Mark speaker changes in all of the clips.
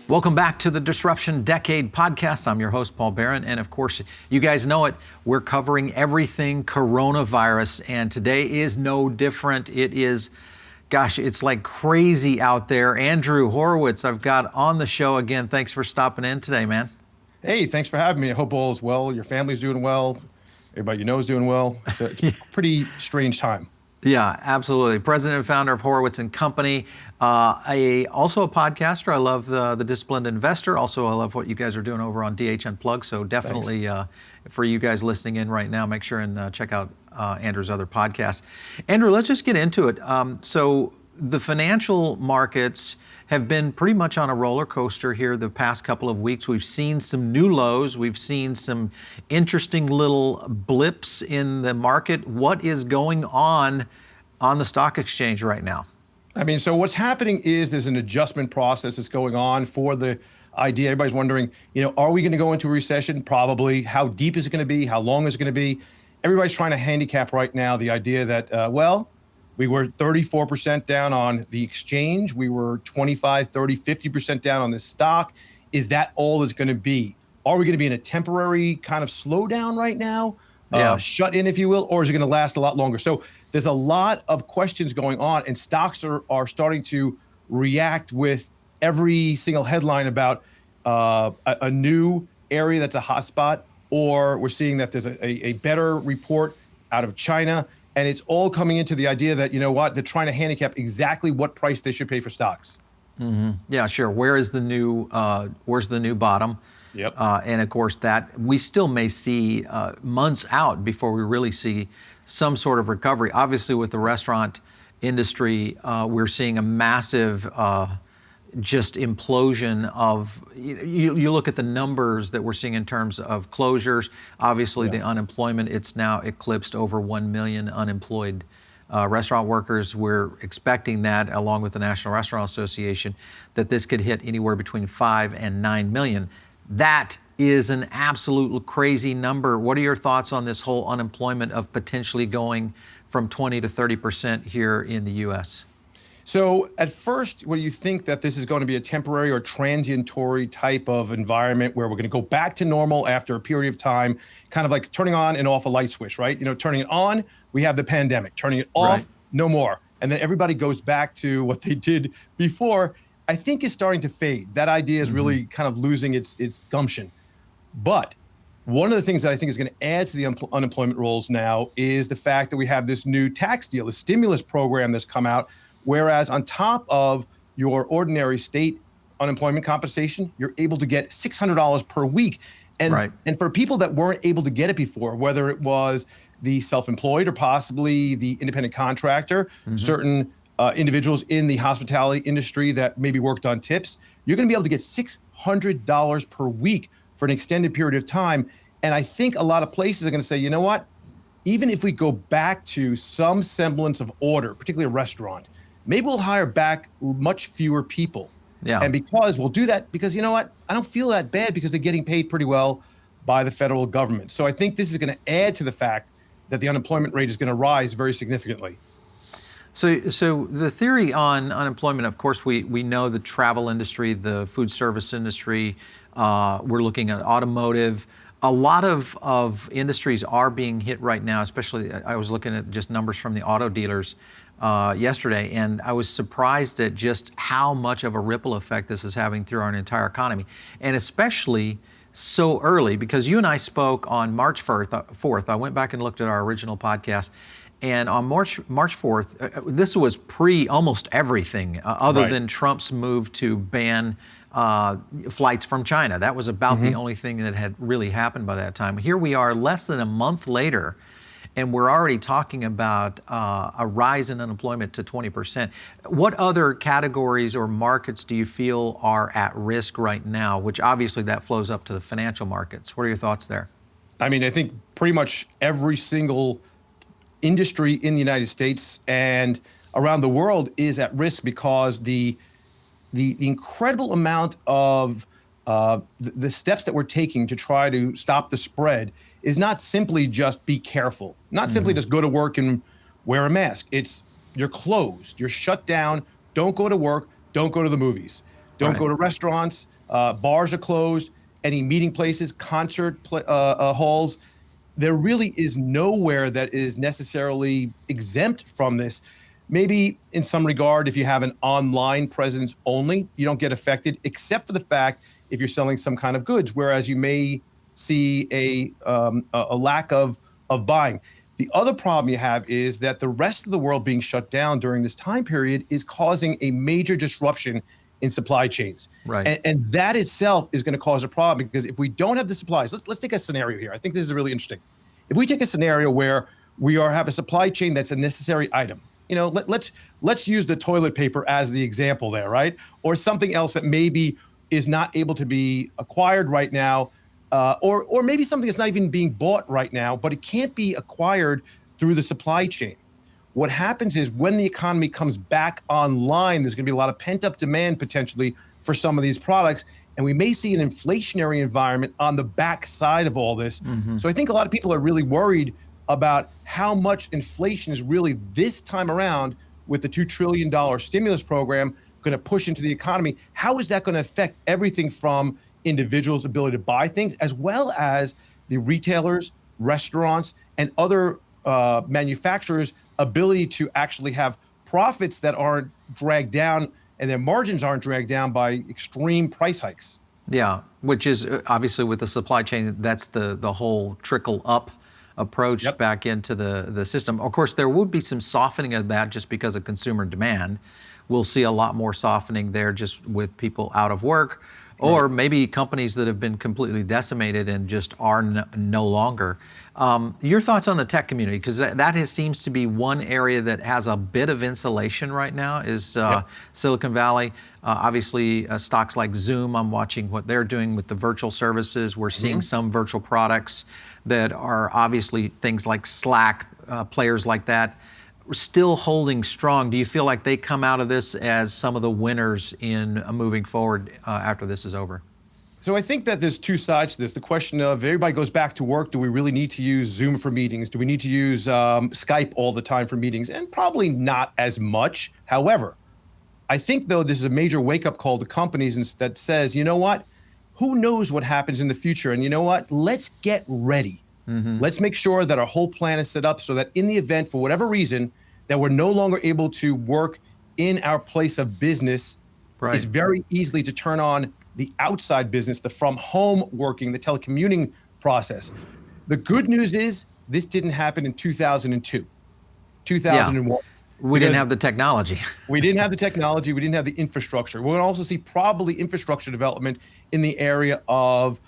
Speaker 1: Welcome back to the Disruption Decade podcast. I'm your host, Paul Barron. And of course, you guys know it. We're covering everything coronavirus. And today is no different. It is, gosh, it's like crazy out there. Andrew Horowitz, I've got on the show again. Thanks for stopping in today, man.
Speaker 2: Hey, thanks for having me. I hope all is well. Your family's doing well. Everybody you know is doing well. It's a pretty strange time.
Speaker 1: Yeah, absolutely. President and founder of Horowitz and Company. Also a podcaster. I love the Disciplined Investor. Also, I love what you guys are doing over on DH Unplugged. So definitely for you guys listening in right now, make sure and check out Andrew's other podcasts. Andrew, let's just get into it. So the financial markets have been pretty much on a roller coaster here the past couple of weeks. We've seen some new lows. We've seen some interesting little blips in the market. What is going on the stock exchange right now?
Speaker 2: I mean, so what's happening is there's an adjustment process that's going on for the idea. Everybody's wondering, are we going to go into a recession? Probably. How deep is it going to be? How long is it going to be? Everybody's trying to handicap right now the idea that, we were 34% down on the exchange. We were 25, 30, 50% down on the stock. Is that all it's going to be? Are we going to be in a temporary kind of slowdown right now? Shut in, if you will, or is it going to last a lot longer? So there's a lot of questions going on, and stocks are starting to react with every single headline about a new area that's a hotspot, or we're seeing that there's a better report out of China. And it's all coming into the idea that, they're trying to handicap exactly what price they should pay for stocks.
Speaker 1: Mm-hmm. Yeah, sure. Where's the new bottom?
Speaker 2: Yep.
Speaker 1: And of course, that we still may see months out before we really see some sort of recovery. Obviously, with the restaurant industry, we're seeing a massive just implosion of, you look at the numbers that we're seeing in terms of closures. Obviously, the unemployment, it's now eclipsed over 1 million unemployed restaurant workers. We're expecting that, along with the National Restaurant Association, that this could hit anywhere between 5 and 9 million. That is an absolute crazy number. What are your thoughts on this whole unemployment of potentially going from 20 to 30% here in the U.S.?
Speaker 2: So at first, when you think that this is going to be a temporary or transitory type of environment where we're going to go back to normal after a period of time, kind of like turning on and off a light switch, right? Turning it on, we have the pandemic. Turning it off, no more. And then everybody goes back to what they did before, I think is starting to fade. That idea is really kind of losing its gumption. But one of the things that I think is going to add to the unemployment rolls now is the fact that we have this new tax deal, the stimulus program that's come out. Whereas on top of your ordinary state unemployment compensation, you're able to get $600 per week. And for people that weren't able to get it before, whether it was the self-employed or possibly the independent contractor, certain individuals in the hospitality industry that maybe worked on tips, you're going to be able to get $600 per week for an extended period of time. And I think a lot of places are going to say, you know what? Even if we go back to some semblance of order, particularly a restaurant, maybe we'll hire back much fewer people.
Speaker 1: Yeah.
Speaker 2: And because we'll do that, because you know what? I don't feel that bad because they're getting paid pretty well by the federal government. So I think this is going to add to the fact that the unemployment rate is going to rise very significantly.
Speaker 1: So the theory on unemployment, of course, we know the travel industry, the food service industry, we're looking at automotive. A lot of industries are being hit right now, especially I was looking at just numbers from the auto dealers yesterday, and I was surprised at just how much of a ripple effect this is having through our entire economy, and especially so early, because you and I spoke on March 4th. I went back and looked at our original podcast, and on March 4th, this was pre almost everything other than Trump's move to ban flights from China. That was about the only thing that had really happened by that time. Here we are less than a month later, and we're already talking about a rise in unemployment to 20%. What other categories or markets do you feel are at risk right now, which obviously that flows up to the financial markets? What are your thoughts there?
Speaker 2: I mean, I think pretty much every single industry in the United States and around the world is at risk because the incredible amount of the steps that we're taking to try to stop the spread is not simply just be careful, not simply just go to work and wear a mask. It's you're closed, you're shut down, don't go to work, don't go to the movies. Don't
Speaker 1: Right.
Speaker 2: go to restaurants. Bars are closed. Any meeting places, halls. There really is nowhere that is necessarily exempt from this. Maybe in some regard, if you have an online presence only, you don't get affected, except for the fact if you're selling some kind of goods, whereas you may see a lack of buying. The other problem you have is that the rest of the world being shut down during this time period is causing a major disruption in supply chains.
Speaker 1: Right.
Speaker 2: And that itself is going to cause a problem, because if we don't have the supplies, let's take a scenario here. I think this is really interesting. If we take a scenario where have a supply chain that's a necessary item, let's use the toilet paper as the example there, right? Or something else that maybe is not able to be acquired right now, or maybe something that's not even being bought right now, but it can't be acquired through the supply chain. What happens is when the economy comes back online, there's going to be a lot of pent-up demand potentially for some of these products, and we may see an inflationary environment on the backside of all this. So I think a lot of people are really worried about how much inflation is really this time around with the $2 trillion stimulus program going to push into the economy. How is that going to affect everything from individuals' ability to buy things, as well as the retailers, restaurants, and other manufacturers' ability to actually have profits that aren't dragged down, and their margins aren't dragged down by extreme price hikes.
Speaker 1: Yeah, which is obviously with the supply chain, that's the whole trickle up approach
Speaker 2: Yep.
Speaker 1: back into the system. Of course, there would be some softening of that just because of consumer demand. We'll see a lot more softening there just with people out of work, or maybe companies that have been completely decimated and just are no longer. Your thoughts on the tech community, because seems to be one area that has a bit of insulation right now, is Silicon Valley. Obviously, stocks like Zoom, I'm watching what they're doing with the virtual services. We're seeing some virtual products that are obviously things like Slack, players like that, still holding strong. Do you feel like they come out of this as some of the winners in moving forward after this is over?
Speaker 2: So I think that there's two sides to this. The question of everybody goes back to work. Do we really need to use Zoom for meetings? Do we need to use Skype all the time for meetings? And probably not as much. However, I think, though, this is a major wake-up call to companies that says, you know what? Who knows what happens in the future? And you know what? Let's get ready. Let's make sure that our whole plan is set up so that in the event, for whatever reason, that we're no longer able to work in our place of business, it's very easily to turn on the outside business, the from home working, the telecommuting process. The good news is this didn't happen in 2002, 2001.
Speaker 1: We didn't have the technology.
Speaker 2: We didn't have the technology. We didn't have the infrastructure. We're going to also see probably infrastructure development in the area of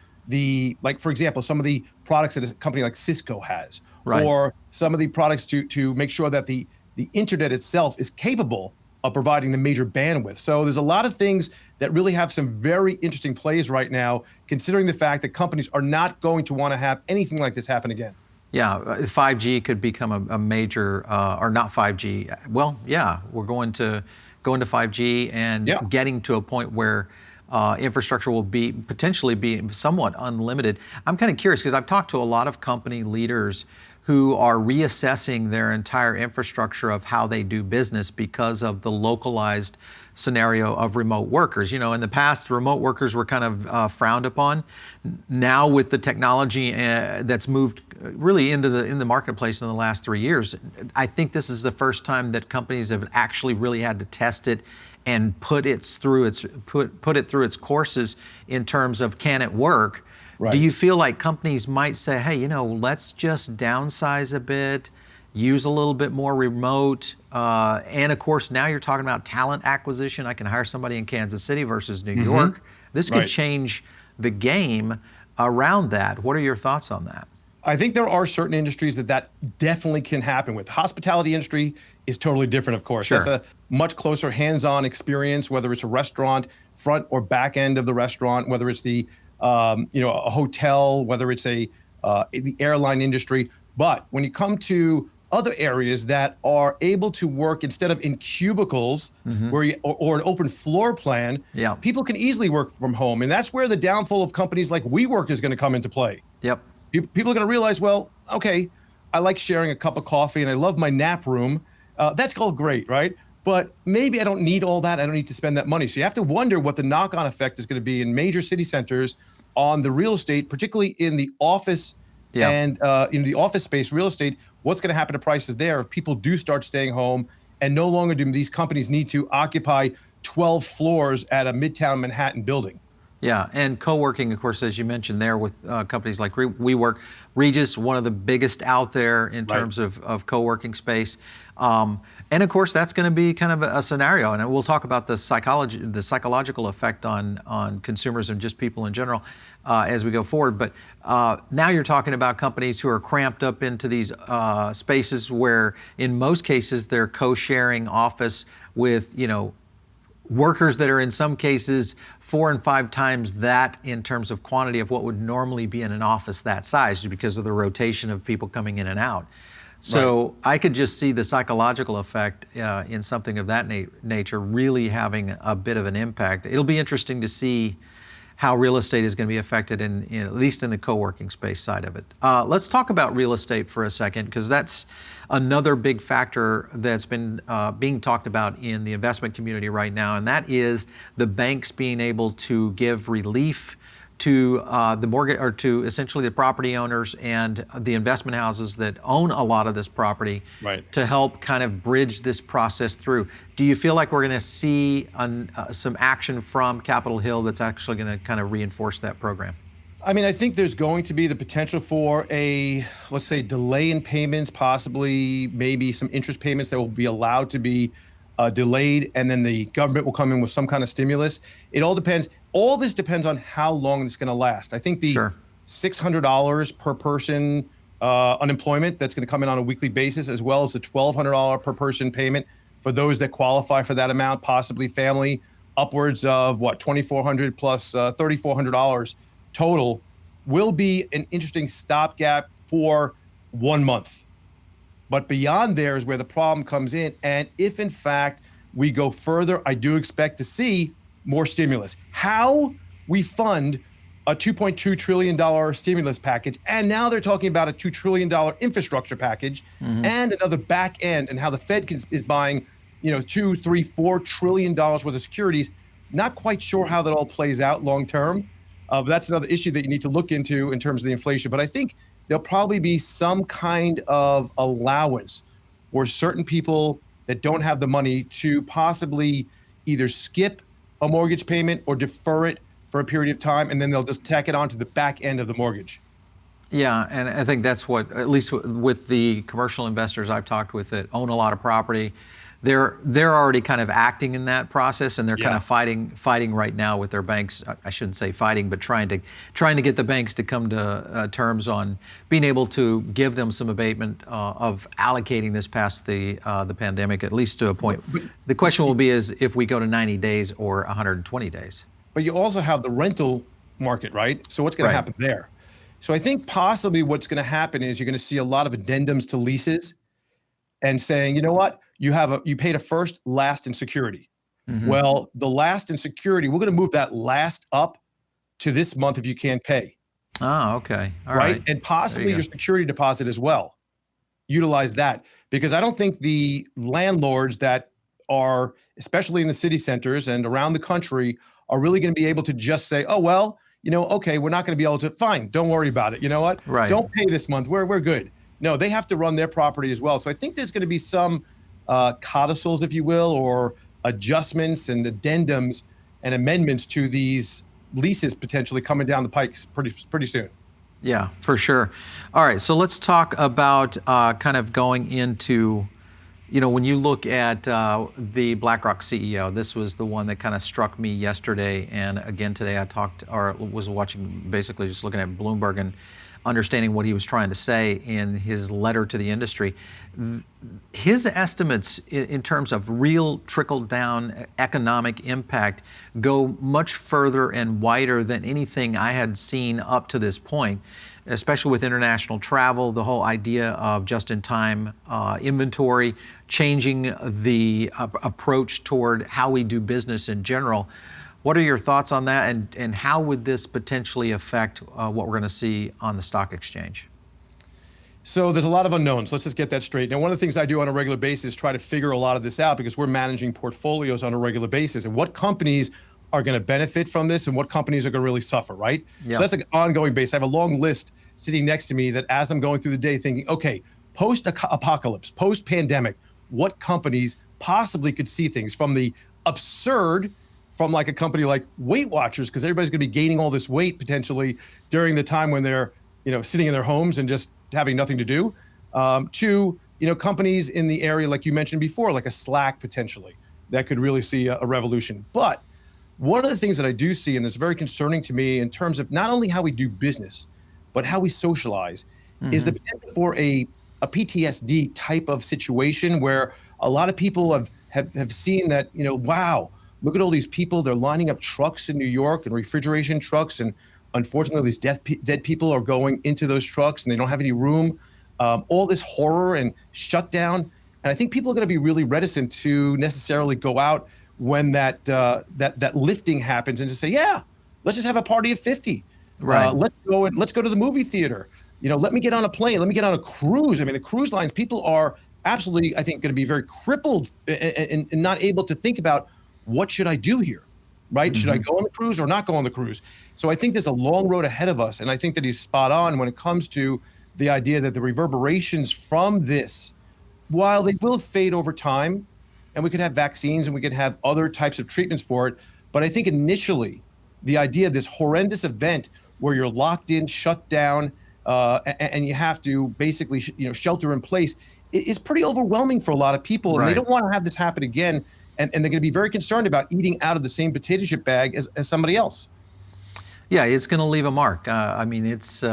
Speaker 2: like, for example, some of the products that a company like Cisco has, or some of the products to make sure that the internet itself is capable of providing the major bandwidth. So there's a lot of things that really have some very interesting plays right now, considering the fact that companies are not going to want to have anything like this happen again.
Speaker 1: Yeah, 5G could become a major, or not 5G. Well, yeah, we're going to 5G and getting to a point where infrastructure will potentially be somewhat unlimited. I'm kind of curious because I've talked to a lot of company leaders who are reassessing their entire infrastructure of how they do business because of the localized scenario of remote workers. You know, in the past, remote workers were kind of frowned upon. Now, with the technology that's moved really in the marketplace in the last 3 years, I think this is the first time that companies have actually really had to test it and put it through its courses in terms of, can it work? Do you feel like companies might say, hey, let's just downsize a bit, use a little bit more remote, and of course, now you're talking about talent acquisition. I can hire somebody in Kansas City versus New York. This could change the game around that. What are your thoughts on that?
Speaker 2: I think there are certain industries that definitely can happen with. Hospitality industry is totally different, of course. It's a much closer hands-on experience, whether it's a restaurant, front or back end of the restaurant, whether it's a hotel, whether it's the airline industry. But when you come to other areas that are able to work instead of in cubicles or an open floor plan, people can easily work from home. And that's where the downfall of companies like WeWork is going to come into play. People are going to realize, well, okay, I like sharing a cup of coffee and I love my nap room. That's all great, right? but maybe I don't need all that. I don't need to spend that money. So you have to wonder what the knock-on effect is going to be in major city centers on the real estate, particularly in the office
Speaker 1: Yeah.
Speaker 2: and in the office space real estate. What's going to happen to prices there if people do start staying home, and no longer do these companies need to occupy 12 floors at a Midtown Manhattan building?
Speaker 1: Yeah, and co-working, of course, as you mentioned there, with companies like WeWork, Regis, one of the biggest out there in
Speaker 2: Right.
Speaker 1: terms of co-working space. And of course, that's going to be kind of a scenario, and we'll talk about the psychological effect on consumers and just people in general as we go forward. But now you're talking about companies who are cramped up into these spaces where, in most cases, they're co-sharing office with, workers that are in some cases 4 and 5 times that in terms of quantity of what would normally be in an office that size, because of the rotation of people coming in and out. So
Speaker 2: Right.
Speaker 1: I could just see the psychological effect in something of that nature really having a bit of an impact. It'll be interesting to see how real estate is going to be affected in at least in the co-working space side of it. Let's talk about real estate for a second, because that's another big factor that's been being talked about in the investment community right now, and that is the banks being able to give relief to the mortgage, or to essentially the property owners and the investment houses that own a lot of this property,
Speaker 2: Right.
Speaker 1: to help kind of bridge this process through. Do you feel like we're going to see some action from Capitol Hill that's actually going to kind of reinforce that program?
Speaker 2: I mean, I think there's going to be the potential for a, let's say, delay in payments, possibly maybe some interest payments that will be allowed to be delayed, and then the government will come in with some kind of stimulus. It all depends. All this depends on how long it's going to last. I think the
Speaker 1: Sure.
Speaker 2: $600 per person unemployment that's going to come in on a weekly basis, as well as the $1,200 per person payment for those that qualify for that amount, possibly family, upwards of what, $2,400 plus $3,400 total, will be an interesting stopgap for 1 month. But beyond there is where the problem comes in. And if in fact we go further, I do expect to see more stimulus. How we fund a $2.2 trillion stimulus package, and now they're talking about a $2 trillion infrastructure package, and another back end, and how the Fed is buying, $2, $3, $4 trillion worth of securities. Not quite sure how that all plays out long term. But that's another issue that you need to look into in terms of the inflation. But I think there'll probably be some kind of allowance for certain people that don't have the money to possibly either skip a mortgage payment or defer it for a period of time, and then they'll just tack it on to the back end of the mortgage.
Speaker 1: Yeah, and I think that's what, at least with the commercial investors I've talked with that own a lot of property, they're already kind of acting in that process, and they're kind
Speaker 2: Yeah.
Speaker 1: of fighting right now with their banks. I shouldn't say fighting, but trying to get the banks to come to terms on being able to give them some abatement of allocating this past the pandemic, at least to a point. The question will be is if we go to 90 days or 120 days.
Speaker 2: But you also have the rental market, right? So what's going
Speaker 1: Right.
Speaker 2: to happen there? So I think possibly what's going to happen is you're going to see a lot of addendums to leases, and saying, you know what, you paid a first, last, and security.
Speaker 1: Hmm.
Speaker 2: Well, the last and security, we're going to move that last up to this month if you can't pay,
Speaker 1: Oh, okay. All
Speaker 2: right?
Speaker 1: right.
Speaker 2: And possibly
Speaker 1: go.
Speaker 2: your security deposit as well. Utilize that, because I don't think the landlords that are, especially in the city centers and around the country, are really going to be able to just say, oh, well, okay, we're not going to be able to, fine, don't worry about it. You know what?
Speaker 1: Right.
Speaker 2: Don't pay this month. We're good. No, they have to run their property as well. So I think there's going to be some codicils, if you will, or adjustments and addendums and amendments to these leases potentially coming down the pikes pretty soon.
Speaker 1: Yeah, for sure. All right, so let's talk about kind of going into, when you look at the BlackRock CEO, this was the one that kind of struck me yesterday. And again, today I was watching, basically just looking at Bloomberg and understanding what he was trying to say in his letter to the industry. His estimates in terms of real trickle-down economic impact go much further and wider than anything I had seen up to this point, especially with international travel, the whole idea of just-in-time inventory, changing the approach toward how we do business in general. What are your thoughts on that, and how would this potentially affect what we're going to see on the stock exchange?
Speaker 2: So there's a lot of unknowns. Let's just get that straight. Now, one of the things I do on a regular basis is try to figure a lot of this out because we're managing portfolios on a regular basis and what companies are going to benefit from this and what companies are going to really suffer, right? So
Speaker 1: Yeah.
Speaker 2: that's an ongoing base. I have a long list sitting next to me that as I'm going through the day thinking, okay, post-apocalypse, post-pandemic, what companies possibly could see things from the absurd from like a company like Weight Watchers, because everybody's going to be gaining all this weight potentially during the time when they're, sitting in their homes and just having nothing to do, to, companies in the area, like you mentioned before, like a Slack potentially, that could really see a revolution. But one of the things that I do see, and that's very concerning to me in terms of not only how we do business, but how we socialize, is the potential for a PTSD type of situation where a lot of people have seen that, wow, look at all these people. They're lining up trucks in New York and refrigeration trucks. And unfortunately, these dead people are going into those trucks and they don't have any room. All this horror and shutdown. And I think people are going to be really reticent to necessarily go out when that lifting happens and just say, yeah, let's just have a party of 50.
Speaker 1: Right.
Speaker 2: Let's go to the movie theater. Let me get on a plane. Let me get on a cruise. I mean, the cruise lines, people are absolutely, I think, going to be very crippled and not able to think about what should I do here, right? Should I go on the cruise or not go on the cruise? So I think there's a long road ahead of us. And I think that he's spot on when it comes to the idea that the reverberations from this, while they will fade over time, and we could have vaccines and we could have other types of treatments for it. But I think initially, the idea of this horrendous event where you're locked in, shut down, and you have to basically, shelter in place is pretty overwhelming for a lot of people. And they
Speaker 1: Right.
Speaker 2: don't want to have this happen again. And they're going to be very concerned about eating out of the same potato chip bag as somebody else.
Speaker 1: Yeah, it's going to leave a mark. I mean, it's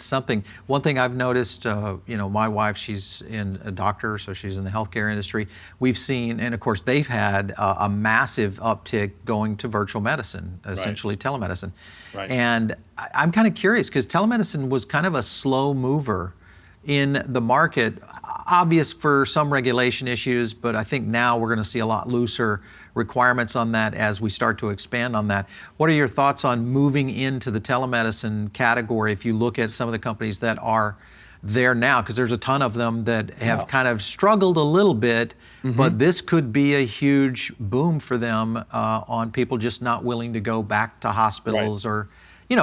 Speaker 1: something. One thing I've noticed, my wife, she's a doctor, so she's in the healthcare industry. We've seen, and of course, they've had a massive uptick going to virtual medicine, essentially telemedicine.
Speaker 2: Right.
Speaker 1: And I'm kind of curious because telemedicine was kind of a slow mover in the market, obvious for some regulation issues, but I think now we're going to see a lot looser requirements on that as we start to expand on that. What are your thoughts on moving into the telemedicine category if you look at some of the companies that are there now? Because there's a ton of them that have kind of struggled a little bit, but this could be a huge boom for them on people just not willing to go back to hospitals or,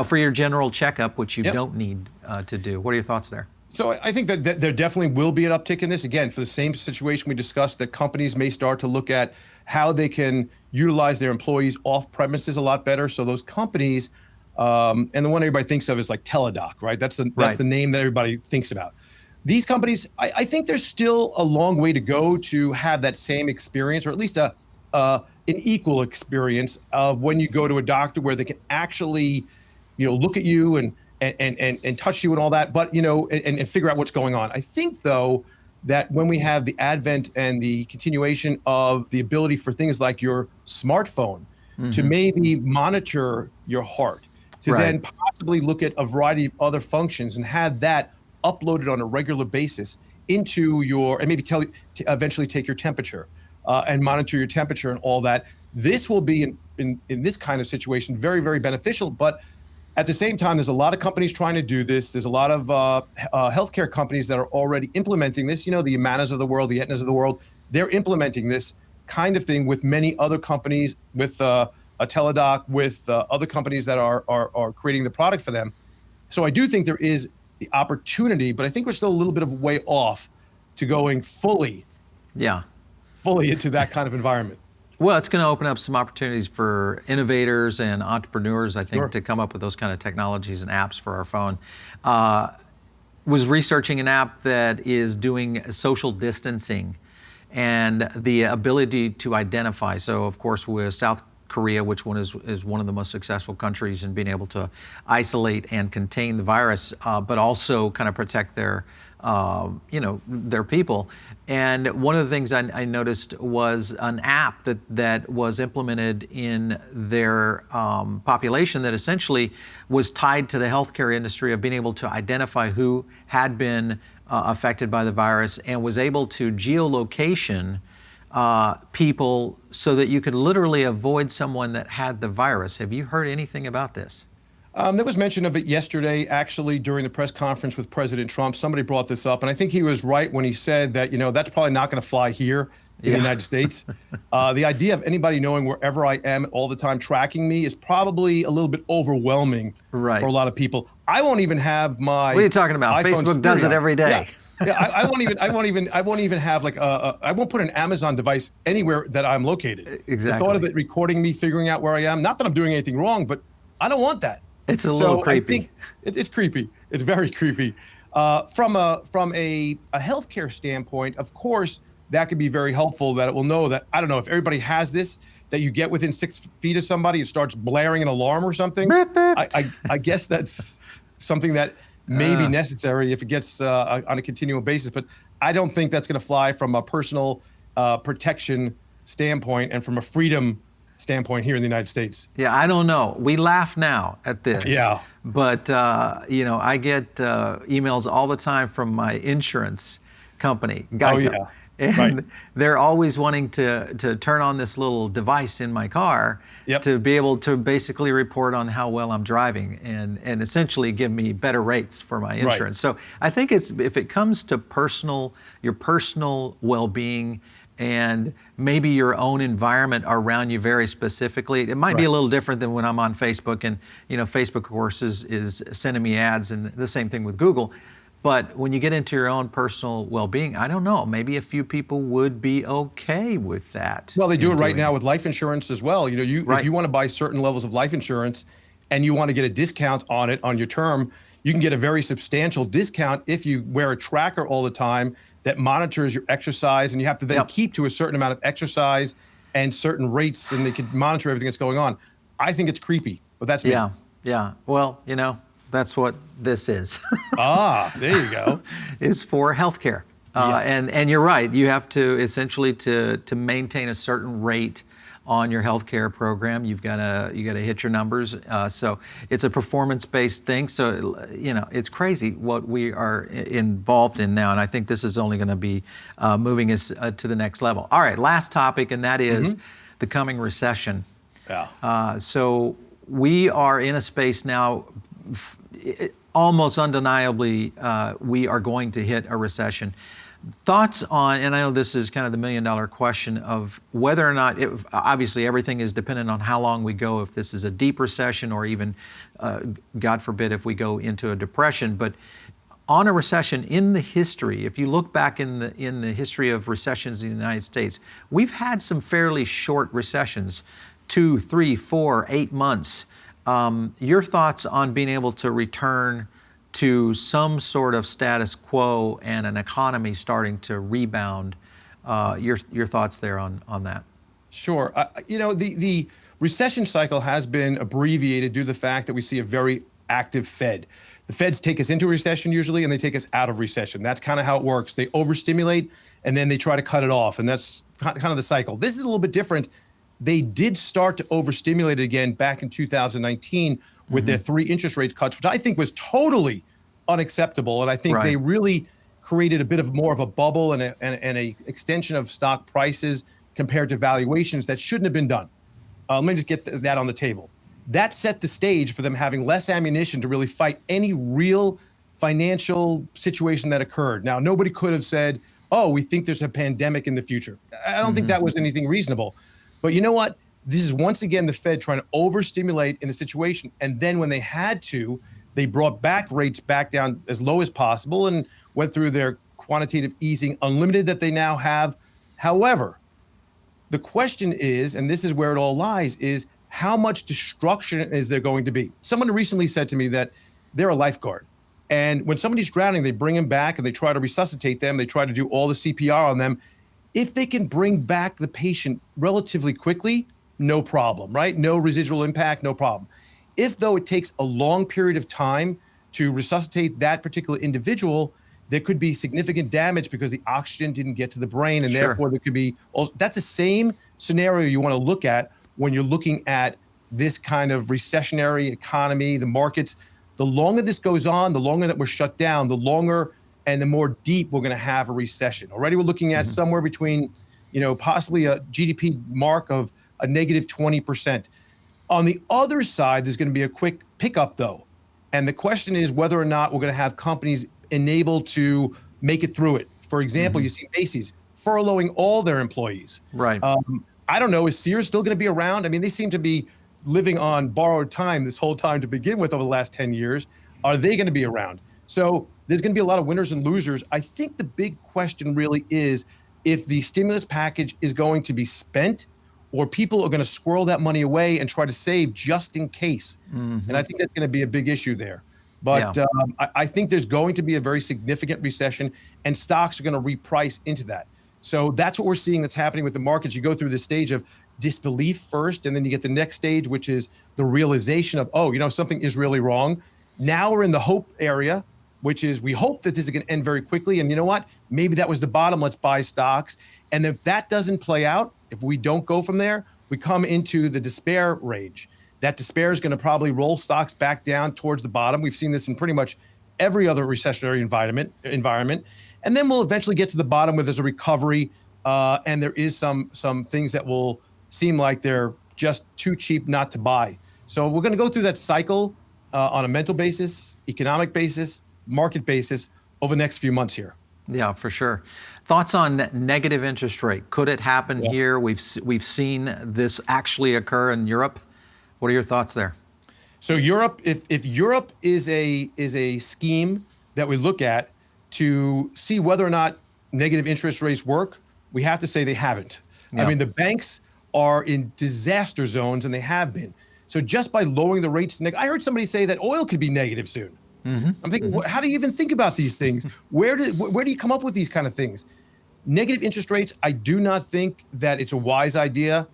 Speaker 1: for your general checkup, which you don't need to do. What are your thoughts there?
Speaker 2: So I think that there definitely will be an uptick in this. Again, for the same situation we discussed, that companies may start to look at how they can utilize their employees off premises a lot better. So those companies, and the one everybody thinks of is like Teladoc, right? That's the name that everybody thinks about. These companies, I think there's still a long way to go to have that same experience, or at least an equal experience of when you go to a doctor where they can actually, look at you and touch you and all that, but and figure out what's going on. I think though that when we have the advent and the continuation of the ability for things like your smartphone to maybe monitor your heart, to then possibly look at a variety of other functions and have that uploaded on a regular basis into and maybe tell you to eventually take your temperature and monitor your temperature and all that. This will be in this kind of situation very, very beneficial. But at the same time, there's a lot of companies trying to do this. There's a lot of healthcare companies that are already implementing this. The Humanas of the world, the Aetnas of the world, they're implementing this kind of thing with many other companies, with a Teladoc, with other companies that are creating the product for them. So I do think there is the opportunity, but I think we're still a little bit of a way off to going fully into that kind of environment.
Speaker 1: Well, it's going to open up some opportunities for innovators and entrepreneurs, I think, to come up with those kind of technologies and apps for our phone. Was researching an app that is doing social distancing and the ability to identify. So, of course, with South Korea, which is one of the most successful countries in being able to isolate and contain the virus, but also kind of protect their people. And one of the things I noticed was an app that was implemented in their population that essentially was tied to the healthcare industry of being able to identify who had been affected by the virus and was able to geolocation people so that you could literally avoid someone that had the virus. Have you heard anything about this?
Speaker 2: There was mention of it yesterday, actually, during the press conference with President Trump. Somebody brought this up, and I think he was right when he said that, that's probably not going to fly here in the United States. The idea of anybody knowing wherever I am all the time, tracking me, is probably a little bit overwhelming
Speaker 1: Right.
Speaker 2: for a lot of people. I won't even have my.
Speaker 1: What are you talking about?
Speaker 2: iPhone
Speaker 1: Facebook does it every day.
Speaker 2: Yeah, I won't even have like I won't put an Amazon device anywhere that I'm located.
Speaker 1: Exactly.
Speaker 2: The thought of it recording me, figuring out where I am, not that I'm doing anything wrong, but I don't want that.
Speaker 1: It's a little creepy.
Speaker 2: I think it's creepy. It's very creepy. From a healthcare standpoint, of course, that could be very helpful, that it will know that, I don't know, if everybody has this, that you get within 6 feet of somebody, it starts blaring an alarm or something. I guess that's something that may be necessary if it gets on a continual basis, but I don't think that's going to fly from a personal protection standpoint and from a freedom standpoint here in the United States.
Speaker 1: Yeah, I don't know. We laugh now at this.
Speaker 2: Yeah.
Speaker 1: But, I get emails all the time from my insurance company, Geico.
Speaker 2: Oh, yeah.
Speaker 1: And
Speaker 2: right.
Speaker 1: They're always wanting to turn on this little device in my car
Speaker 2: Yep.
Speaker 1: to be able to basically report on how well I'm driving and essentially give me better rates for my insurance.
Speaker 2: Right.
Speaker 1: So I think if it comes to your personal well-being and maybe your own environment around you very specifically, it might be a little different than when I'm on Facebook, and Facebook of course is sending me ads, and the same thing with Google. But when you get into your own personal well-being, I don't know, maybe a few people would be okay with that.
Speaker 2: Well, they do it right now with life insurance as well. If you want to buy certain levels of life insurance and you want to get a discount on it on your term, you can get a very substantial discount if you wear a tracker all the time that monitors your exercise, and you have to then keep to a certain amount of exercise and certain rates, and they can monitor everything that's going on. I think it's creepy, but that's me.
Speaker 1: Yeah. Well, that's what this is.
Speaker 2: There you go.
Speaker 1: Is for healthcare.
Speaker 2: Yes.
Speaker 1: And you're right. You have to essentially to maintain a certain rate on your healthcare program. You got to hit your numbers. So it's a performance-based thing. So it's crazy what we are involved in now, and I think this is only going to be moving us to the next level. All right, last topic, and that is the coming recession.
Speaker 2: Yeah.
Speaker 1: So we are in a space now. Almost undeniably, we are going to hit a recession. Thoughts on, and I know this is kind of the million-dollar question of whether or not, obviously everything is dependent on how long we go, if this is a deep recession or even, God forbid, if we go into a depression. But on a recession in the history, if you look back in the history of recessions in the United States, we've had some fairly short recessions, 2, 3, 4, 8 months. Your thoughts on being able to return to some sort of status quo and an economy starting to rebound, your thoughts there on that?
Speaker 2: Sure. The recession cycle has been abbreviated due to the fact that we see a very active Fed. The Feds take us into recession usually, and they take us out of recession. That's kind of how it works. They overstimulate, and then they try to cut it off, and that's kind of the cycle. This is a little bit different. They did start to overstimulate it again back in 2019 with their 3 interest rate cuts, which I think was totally unacceptable. And I think they really created a bit of more of a bubble and a extension of stock prices compared to valuations that shouldn't have been done. Let me just get that on the table. That set the stage for them having less ammunition to really fight any real financial situation that occurred. Now, nobody could have said, oh, we think there's a pandemic in the future. I don't think that was anything reasonable. But you know what? This is once again the Fed trying to overstimulate in a situation. And then when they had to, they brought back rates back down as low as possible and went through their quantitative easing unlimited that they now have. However, the question is, and this is where it all lies, is how much destruction is there going to be? Someone recently said to me that they're a lifeguard. And when somebody's drowning, they bring them back and they try to resuscitate them. They try to do all the CPR on them. If they can bring back the patient relatively quickly, no problem, right? No residual impact, no problem. If, though, it takes a long period of time to resuscitate that particular individual, there could be significant damage because the oxygen didn't get to the brain, and therefore there could be, that's the same scenario you want to look at when you're looking at this kind of recessionary economy, the markets. The longer this goes on, the longer that we're shut down, the longer and the more deep we're going to have a recession. Already we're looking at somewhere between, possibly a GDP mark of a negative 20%. On the other side, there's going to be a quick pickup though. And the question is whether or not we're going to have companies enabled to make it through it. For example, you see Macy's furloughing all their employees.
Speaker 1: Right.
Speaker 2: I don't know, is Sears still going to be around? I mean, they seem to be living on borrowed time this whole time to begin with over the last 10 years. Are they going to be around? So there's going to be a lot of winners and losers. I think the big question really is if the stimulus package is going to be spent or people are going to squirrel that money away and try to save just in case. And I think that's going to be a big issue there. But I think there's going to be a very significant recession and stocks are going to reprice into that. So that's what we're seeing that's happening with the markets. You go through the stage of disbelief first, and then you get the next stage, which is the realization of, oh, something is really wrong. Now we're in the hope area, which is we hope that this is going to end very quickly. And you know what? Maybe that was the bottom. Let's buy stocks. And if that doesn't play out, if we don't go from there, we come into the despair range. That despair is going to probably roll stocks back down towards the bottom. We've seen this in pretty much every other recessionary environment. And then we'll eventually get to the bottom where there's a recovery. And there is some things that will seem like they're just too cheap not to buy. So we're going to go through that cycle on a mental basis, economic basis, market basis over the next few months here.
Speaker 1: Yeah, for sure. Thoughts on negative interest rate? Could it happen here? We've seen this actually occur in Europe. What are your thoughts there?
Speaker 2: So Europe, if Europe is a scheme that we look at to see whether or not negative interest rates work, we have to say they haven't. I mean, the banks are in disaster zones, and they have been. So just by lowering the rates, I heard somebody say that oil could be negative soon. I'm thinking, how do you even think about these things? Where do you come up with these kind of things? Negative interest rates, I do not think that it's a wise idea.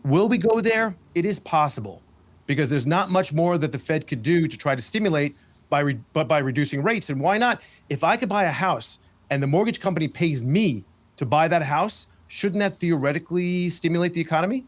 Speaker 2: Will we go there? It is possible, because there's not much more that the Fed could do to try to stimulate by reducing rates. And why not? If I could buy a house and the mortgage company pays me to buy that house, shouldn't that theoretically stimulate the economy?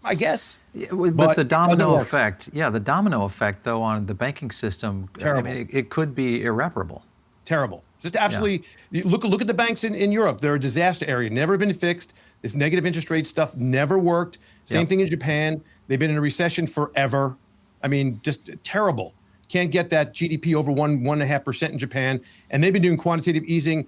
Speaker 2: I guess.
Speaker 1: Yeah, but the domino effect, the domino effect, though, on the banking system,
Speaker 2: Terrible.
Speaker 1: I mean, it could be irreparable.
Speaker 2: Terrible. Just absolutely. Look at the banks in Europe. They're a disaster area, never been fixed. This negative interest rate stuff never worked. Same thing in Japan. They've been in a recession forever. I mean, just terrible. Can't get that GDP over 1.5% in Japan. And they've been doing quantitative easing.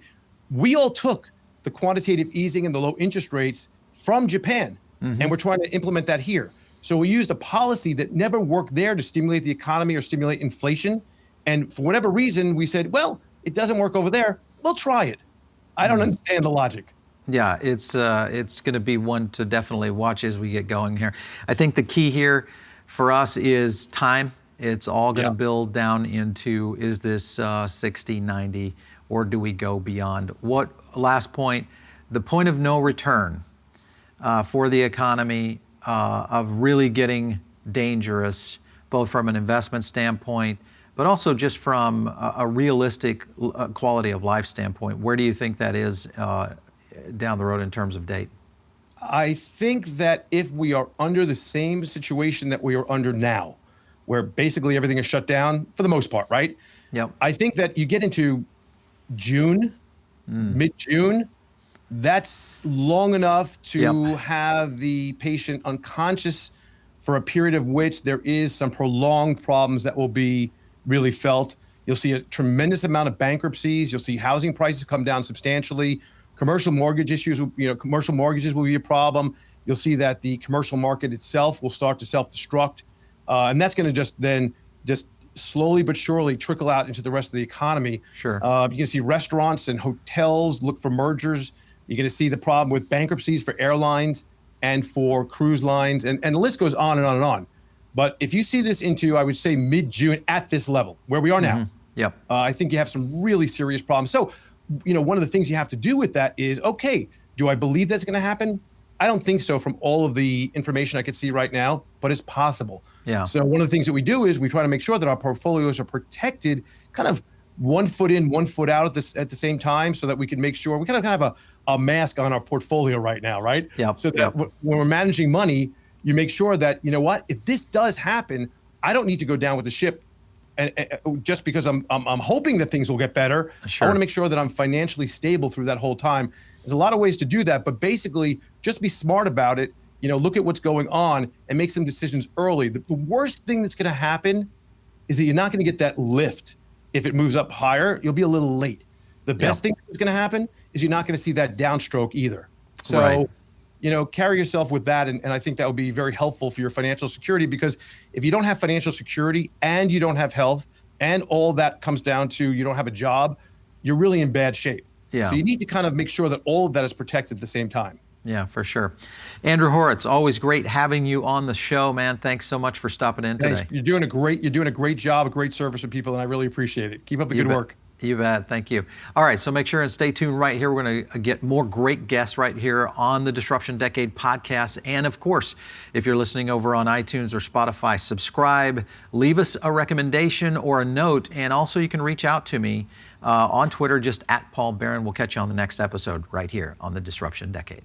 Speaker 2: We all took the quantitative easing and the low interest rates from Japan. And we're trying to implement that here. So we used a policy that never worked there to stimulate the economy or stimulate inflation. And for whatever reason, we said, well, it doesn't work over there. We'll try it. I don't understand the logic.
Speaker 1: Yeah, it's going to be one to definitely watch as we get going here. I think the key here for us is time. It's all going to build down into, is this 60, 90, or do we go beyond? Last point, the point of no return for the economy of really getting dangerous, both from an investment standpoint, but also just from a realistic quality of life standpoint. Where do you think that is down the road in terms of date?
Speaker 2: I think that if we are under the same situation that we are under now, where basically everything is shut down for the most part, right?
Speaker 1: Yep.
Speaker 2: I think that you get into June, mid-June, that's long enough to have the patient unconscious for a period of which there is some prolonged problems that will be really felt. You'll see a tremendous amount of bankruptcies. You'll see housing prices come down substantially. Commercial mortgage issues, commercial mortgages will be a problem. You'll see that the commercial market itself will start to self-destruct. And that's going to just slowly but surely trickle out into the rest of the economy.
Speaker 1: Sure.
Speaker 2: You can see restaurants and hotels look for mergers. You're going to see the problem with bankruptcies for airlines and for cruise lines, and the list goes on and on and on. But if you see this into, I would say, mid-June at this level, where we are now, I think you have some really serious problems. So, one of the things you have to do with that is, okay, do I believe that's going to happen? I don't think so from all of the information I could see right now, but it's possible.
Speaker 1: Yeah.
Speaker 2: So one of the things that we do is we try to make sure that our portfolios are protected, kind of 1 foot in, 1 foot out at the same time, so that we can make sure we kind of have a mask on our portfolio right now, right?
Speaker 1: Yeah.
Speaker 2: So that when we're managing money, you make sure that, if this does happen, I don't need to go down with the ship, and just because I'm hoping that things will get better.
Speaker 1: Sure.
Speaker 2: I want to make sure that I'm financially stable through that whole time. There's a lot of ways to do that, but basically just be smart about it. Look at what's going on and make some decisions early. The worst thing that's going to happen is that you're not going to get that lift. If it moves up higher, you'll be a little late. The best thing that's going to happen is you're not going to see that downstroke either. So, carry yourself with that. And I think that would be very helpful for your financial security, because if you don't have financial security and you don't have health and all that comes down to you don't have a job, you're really in bad shape.
Speaker 1: Yeah.
Speaker 2: So you need to kind of make sure that all of that is protected at the same time.
Speaker 1: Yeah, for sure. Andrew Horowitz, always great having you on the show, man. Thanks so much for stopping in today.
Speaker 2: You're doing a great job, a great service for people, and I really appreciate it. Keep up the good work.
Speaker 1: You bet. Thank you. All right, so make sure and stay tuned right here. We're going to get more great guests right here on the Disruption Decade podcast. And of course, if you're listening over on iTunes or Spotify, subscribe, leave us a recommendation or a note. And also you can reach out to me on Twitter, just @Paul Barron. We'll catch you on the next episode right here on the Disruption Decade.